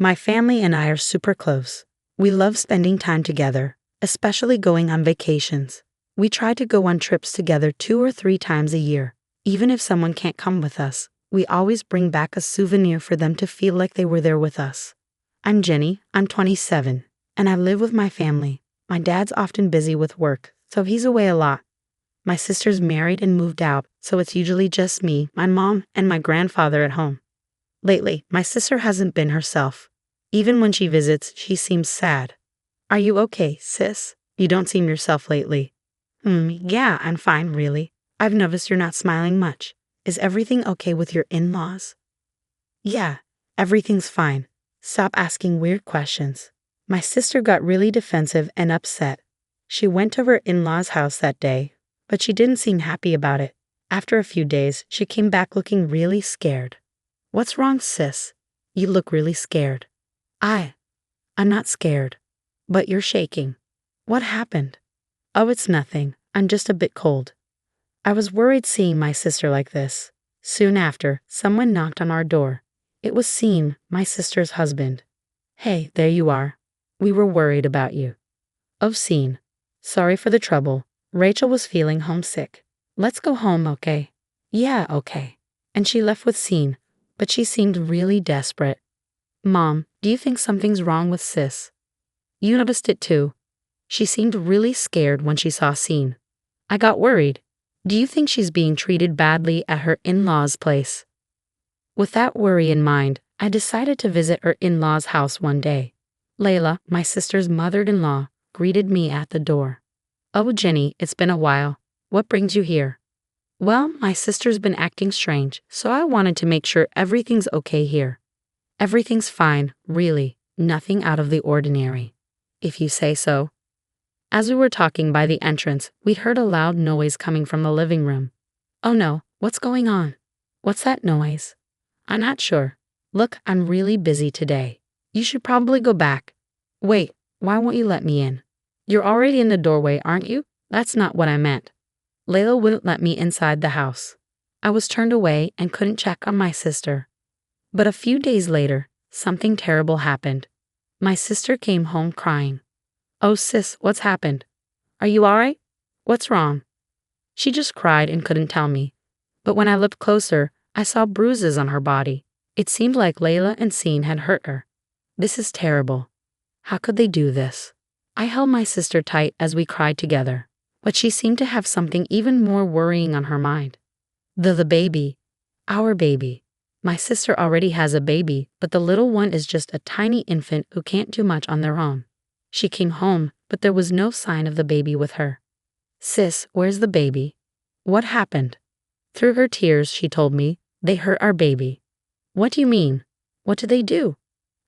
My family and I are super close. We love spending time together, especially going on vacations. We try to go on trips together 2 or 3 times a year. Even if someone can't come with us, we always bring back a souvenir for them to feel like they were there with us. I'm Jenny, I'm 27, and I live with my family. My dad's often busy with work, so he's away a lot. My sister's married and moved out, so it's usually just me, my mom, and my grandfather at home. Lately, my sister hasn't been herself. Even when she visits, she seems sad. Are you okay, sis? You don't seem yourself lately. Yeah, I'm fine, really. I've noticed you're not smiling much. Is everything okay with your in-laws? Yeah, everything's fine. Stop asking weird questions. My sister got really defensive and upset. She went to her in-laws' house that day, but she didn't seem happy about it. After a few days, she came back looking really scared. What's wrong, sis? You look really scared. I'm not scared, but you're shaking. What happened? Oh, it's nothing. I'm just a bit cold. I was worried seeing my sister like this. Soon after, someone knocked on our door. It was Scene, my sister's husband. Hey, there you are. We were worried about you. Oh, Scene. Sorry for the trouble. Rachel was feeling homesick. Let's go home, okay? Yeah, okay. And she left with Scene, but she seemed really desperate. Mom, do you think something's wrong with sis? You noticed it too. She seemed really scared when she saw Scene. I got worried. Do you think she's being treated badly at her in-laws' place? With that worry in mind, I decided to visit her in-laws' house one day. Layla, my sister's mother-in-law, greeted me at the door. Oh, Jenny, it's been a while. What brings you here? Well, my sister's been acting strange, so I wanted to make sure everything's okay here. Everything's fine, really. Nothing out of the ordinary. If you say so. As we were talking by the entrance, we heard a loud noise coming from the living room. Oh no, what's going on? What's that noise? I'm not sure. Look, I'm really busy today. You should probably go back. Wait, why won't you let me in? You're already in the doorway, aren't you? That's not what I meant. Layla wouldn't let me inside the house. I was turned away and couldn't check on my sister. But a few days later, something terrible happened. My sister came home crying. Oh, sis, what's happened? Are you all right? What's wrong? She just cried and couldn't tell me. But when I looked closer, I saw bruises on her body. It seemed like Layla and Scene had hurt her. This is terrible. How could they do this? I held my sister tight as we cried together, but she seemed to have something even more worrying on her mind. The baby. Our baby. My sister already has a baby, but the little one is just a tiny infant who can't do much on their own. She came home, but there was no sign of the baby with her. Sis, where's the baby? What happened? Through her tears, she told me, they hurt our baby. What do you mean? What did they do?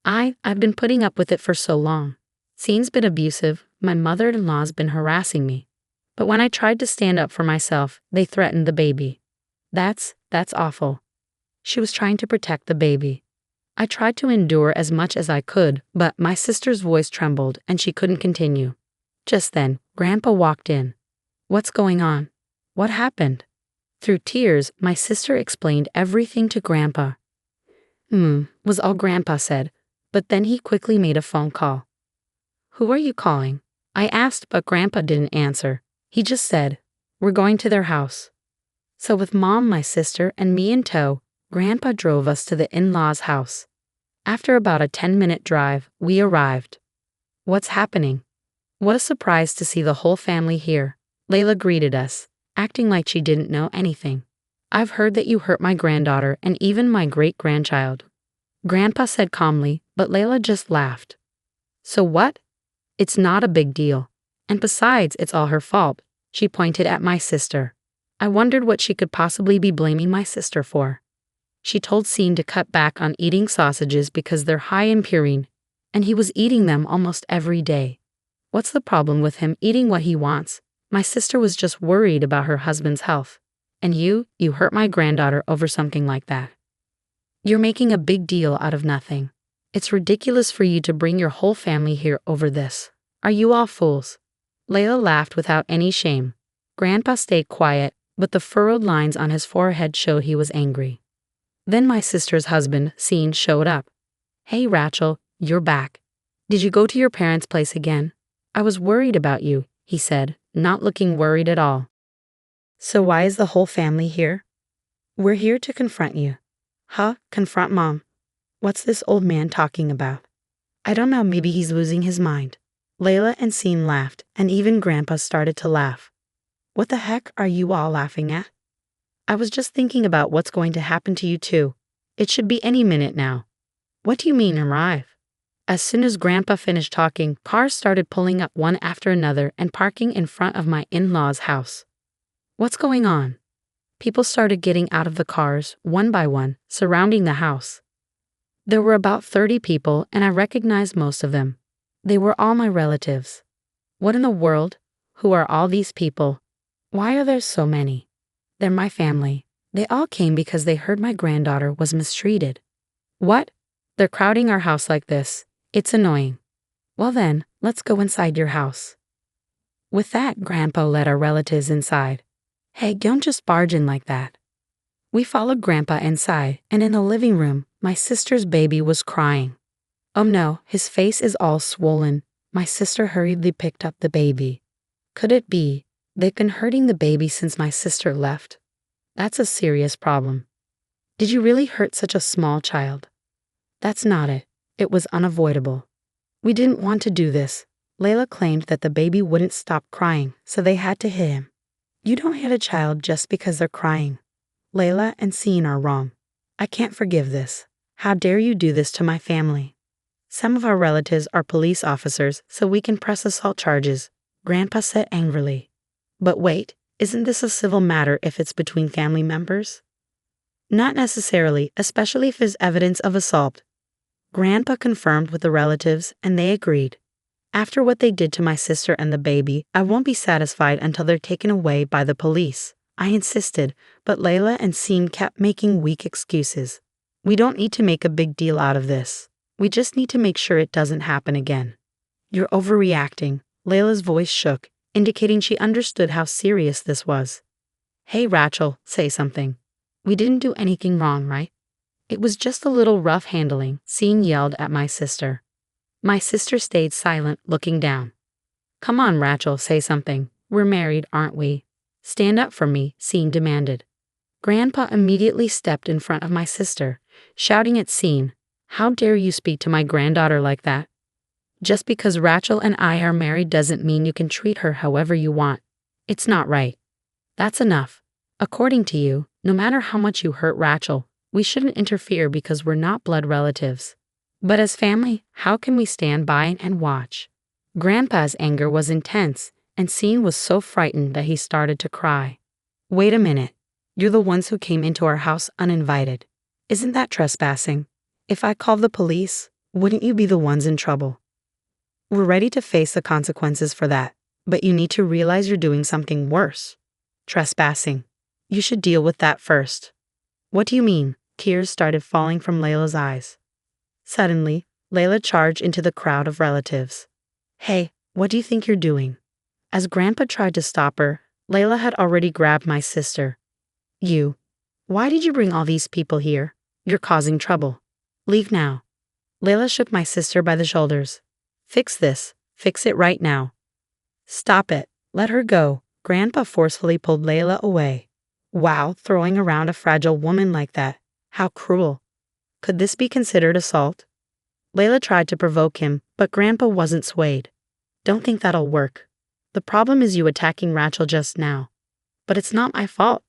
I've been putting up with it for so long. Scene's been abusive, my mother-in-law's been harassing me. But when I tried to stand up for myself, they threatened the baby. That's awful. She was trying to protect the baby. I tried to endure as much as I could, but my sister's voice trembled and she couldn't continue. Just then, Grandpa walked in. What's going on? What happened? Through tears, my sister explained everything to Grandpa. Was all Grandpa said, but then he quickly made a phone call. Who are you calling? I asked, but Grandpa didn't answer. He just said, we're going to their house. So with Mom, my sister, and me in tow, Grandpa drove us to the in-laws' house. After about a 10-minute drive, we arrived. What's happening? What a surprise to see the whole family here. Layla greeted us, acting like she didn't know anything. I've heard that you hurt my granddaughter and even my great-grandchild. Grandpa said calmly, but Layla just laughed. So what? It's not a big deal. And besides, it's all her fault. She pointed at my sister. I wondered what she could possibly be blaming my sister for. She told Scene to cut back on eating sausages because they're high in purine, and he was eating them almost every day. What's the problem with him eating what he wants? My sister was just worried about her husband's health. And you hurt my granddaughter over something like that. You're making a big deal out of nothing. It's ridiculous for you to bring your whole family here over this. Are you all fools? Layla laughed without any shame. Grandpa stayed quiet, but the furrowed lines on his forehead showed he was angry. Then my sister's husband, Scene, showed up. Hey, Rachel, you're back. Did you go to your parents' place again? I was worried about you, he said, not looking worried at all. So why is the whole family here? We're here to confront you. Huh? Confront Mom? What's this old man talking about? I don't know, maybe he's losing his mind. Layla and Scene laughed, and even Grandpa started to laugh. What the heck are you all laughing at? I was just thinking about what's going to happen to you too. It should be any minute now. What do you mean arrive? As soon as Grandpa finished talking, cars started pulling up one after another and parking in front of my in-laws' house. What's going on? People started getting out of the cars, one by one, surrounding the house. There were about 30 people, and I recognized most of them. They were all my relatives. What in the world? Who are all these people? Why are there so many? They're my family. They all came because they heard my granddaughter was mistreated. What? They're crowding our house like this. It's annoying. Well then, let's go inside your house. With that, Grandpa led our relatives inside. Hey, don't just barge in like that. We followed Grandpa inside, and in the living room, my sister's baby was crying. Oh no, his face is all swollen. My sister hurriedly picked up the baby. Could it be they've been hurting the baby since my sister left? That's a serious problem. Did you really hurt such a small child? That's not it. It was unavoidable. We didn't want to do this. Layla claimed that the baby wouldn't stop crying, so they had to hit him. You don't hit a child just because they're crying. Layla and Scene are wrong. I can't forgive this. How dare you do this to my family? Some of our relatives are police officers, so we can press assault charges, Grandpa said angrily. But wait, isn't this a civil matter if it's between family members? Not necessarily, especially if there's evidence of assault. Grandpa confirmed with the relatives, and they agreed. After what they did to my sister and the baby, I won't be satisfied until they're taken away by the police. I insisted, but Layla and Scene kept making weak excuses. We don't need to make a big deal out of this. We just need to make sure it doesn't happen again. You're overreacting. Layla's voice shook, indicating she understood how serious this was. Hey, Rachel, say something. We didn't do anything wrong, right? It was just a little rough handling, Scene yelled at my sister. My sister stayed silent, looking down. Come on, Rachel, say something. We're married, aren't we? Stand up for me, Scene demanded. Grandpa immediately stepped in front of my sister, shouting at Scene, How dare you speak to my granddaughter like that? Just because Rachel and I are married doesn't mean you can treat her however you want. It's not right. That's enough. According to you, no matter how much you hurt Rachel, we shouldn't interfere because we're not blood relatives. But as family, how can we stand by and watch? Grandpa's anger was intense, and Scene was so frightened that he started to cry. Wait a minute. You're the ones who came into our house uninvited. Isn't that trespassing? If I called the police, wouldn't you be the ones in trouble? We're ready to face the consequences for that, but you need to realize you're doing something worse. Trespassing. You should deal with that first. What do you mean? Tears started falling from Layla's eyes. Suddenly, Layla charged into the crowd of relatives. Hey, what do you think you're doing? As Grandpa tried to stop her, Layla had already grabbed my sister. You. Why did you bring all these people here? You're causing trouble. Leave now. Layla shook my sister by the shoulders. Fix this. Fix it right now. Stop it. Let her go. Grandpa forcefully pulled Layla away. Wow, throwing around a fragile woman like that. How cruel. Could this be considered assault? Layla tried to provoke him, but Grandpa wasn't swayed. Don't think that'll work. The problem is you attacking Rachel just now. But it's not my fault.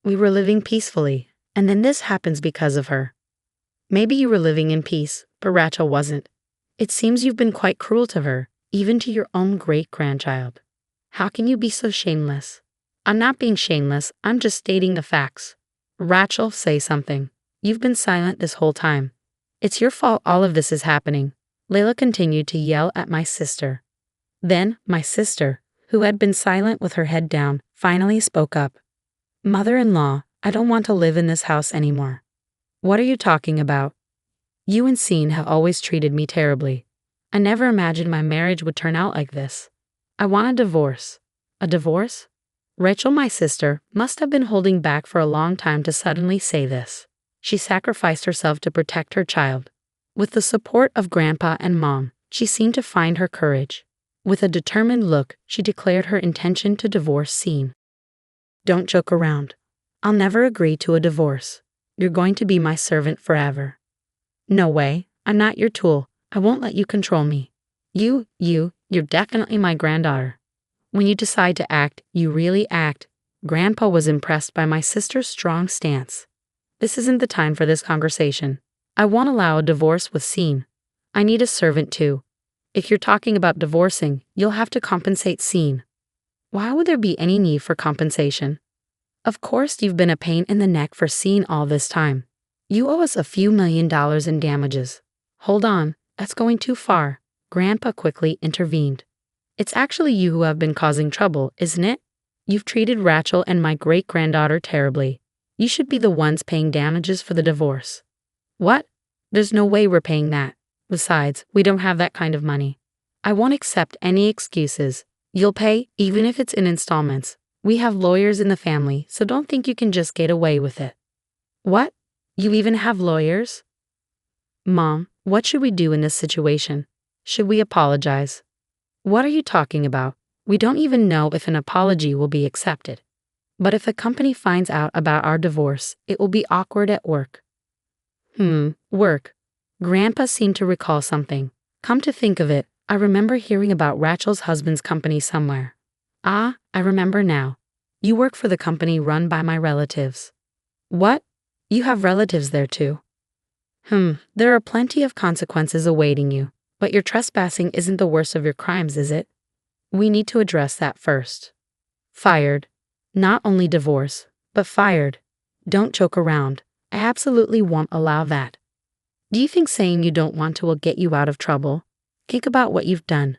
We were living peacefully, and then this happens because of her. Maybe you were living in peace, but Rachel wasn't. It seems you've been quite cruel to her, even to your own great-grandchild. How can you be so shameless? I'm not being shameless, I'm just stating the facts. Rachel, say something. You've been silent this whole time. It's your fault all of this is happening. Layla continued to yell at my sister. Then, my sister, who had been silent with her head down, finally spoke up. Mother-in-law, I don't want to live in this house anymore. What are you talking about? You and Scene have always treated me terribly. I never imagined my marriage would turn out like this. I want a divorce. A divorce? Rachel, my sister, must have been holding back for a long time to suddenly say this. She sacrificed herself to protect her child. With the support of Grandpa and Mom, she seemed to find her courage. With a determined look, she declared her intention to divorce Scene. Don't joke around. I'll never agree to a divorce. You're going to be my servant forever. No way, I'm not your tool. I won't let you control me. You're definitely my granddaughter. When you decide to act, you really act. Grandpa was impressed by my sister's strong stance. This isn't the time for this conversation. I won't allow a divorce with Scene. I need a servant too. If you're talking about divorcing, you'll have to compensate Scene. Why would there be any need for compensation? Of course you've been a pain in the neck for Scene all this time. You owe us a few $1,000,000 in damages. Hold on, that's going too far. Grandpa quickly intervened. It's actually you who have been causing trouble, isn't it? You've treated Rachel and my great-granddaughter terribly. You should be the ones paying damages for the divorce. What? There's no way we're paying that. Besides, we don't have that kind of money. I won't accept any excuses. You'll pay, even if it's in installments. We have lawyers in the family, so don't think you can just get away with it. What? You even have lawyers? Mom, what should we do in this situation? Should we apologize? What are you talking about? We don't even know if an apology will be accepted. But if a company finds out about our divorce, it will be awkward at work. Work. Grandpa seemed to recall something. Come to think of it, I remember hearing about Rachel's husband's company somewhere. Ah, I remember now. You work for the company run by my relatives. What? You have relatives there too? There are plenty of consequences awaiting you, but your trespassing isn't the worst of your crimes, is it? We need to address that first. Fired. Not only divorce, but fired. Don't joke around. I absolutely won't allow that. Do you think saying you don't want to will get you out of trouble? Think about what you've done.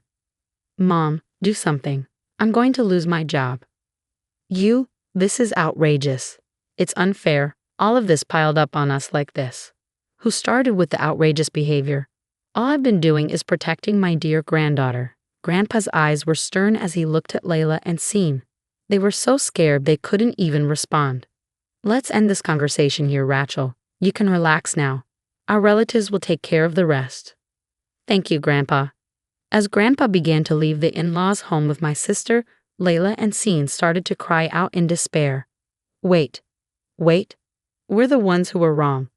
Mom, do something. I'm going to lose my job. This is outrageous. It's unfair, all of this piled up on us like this. Who started with the outrageous behavior? All I've been doing is protecting my dear granddaughter. Grandpa's eyes were stern as he looked at Layla and Scene. They were so scared they couldn't even respond. Let's end this conversation here, Rachel. You can relax now. Our relatives will take care of the rest. Thank you, Grandpa. As Grandpa began to leave the in-laws' home with my sister, Layla and Scene started to cry out in despair. Wait. We're the ones who were wrong.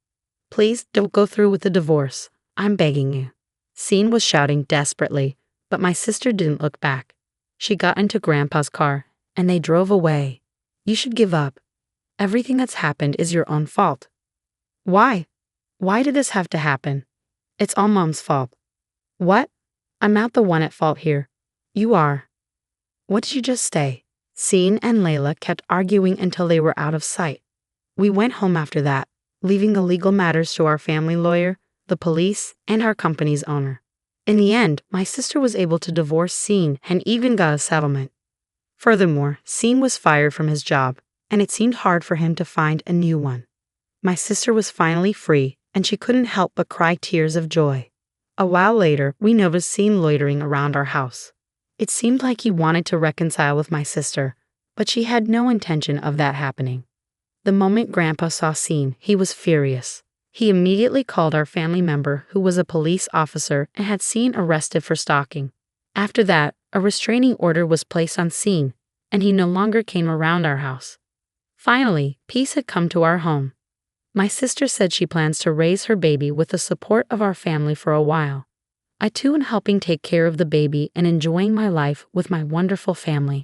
Please don't go through with the divorce. I'm begging you. Scene was shouting desperately, but my sister didn't look back. She got into Grandpa's car, and they drove away. You should give up. Everything that's happened is your own fault. Why? Why did this have to happen? It's all Mom's fault. What? I'm not the one at fault here. You are. What did you just say? Scene and Layla kept arguing until they were out of sight. We went home after that, leaving the legal matters to our family lawyer, the police, and our company's owner. In the end, my sister was able to divorce Scene and even got a settlement. Furthermore, Scene was fired from his job, and it seemed hard for him to find a new one. My sister was finally free, and she couldn't help but cry tears of joy. A while later, we noticed Scene loitering around our house. It seemed like he wanted to reconcile with my sister, but she had no intention of that happening. The moment Grandpa saw Scene, he was furious. He immediately called our family member, who was a police officer and had Scene arrested for stalking. After that, a restraining order was placed on Scene, and he no longer came around our house. Finally, peace had come to our home. My sister said she plans to raise her baby with the support of our family for a while. I too am helping take care of the baby and enjoying my life with my wonderful family.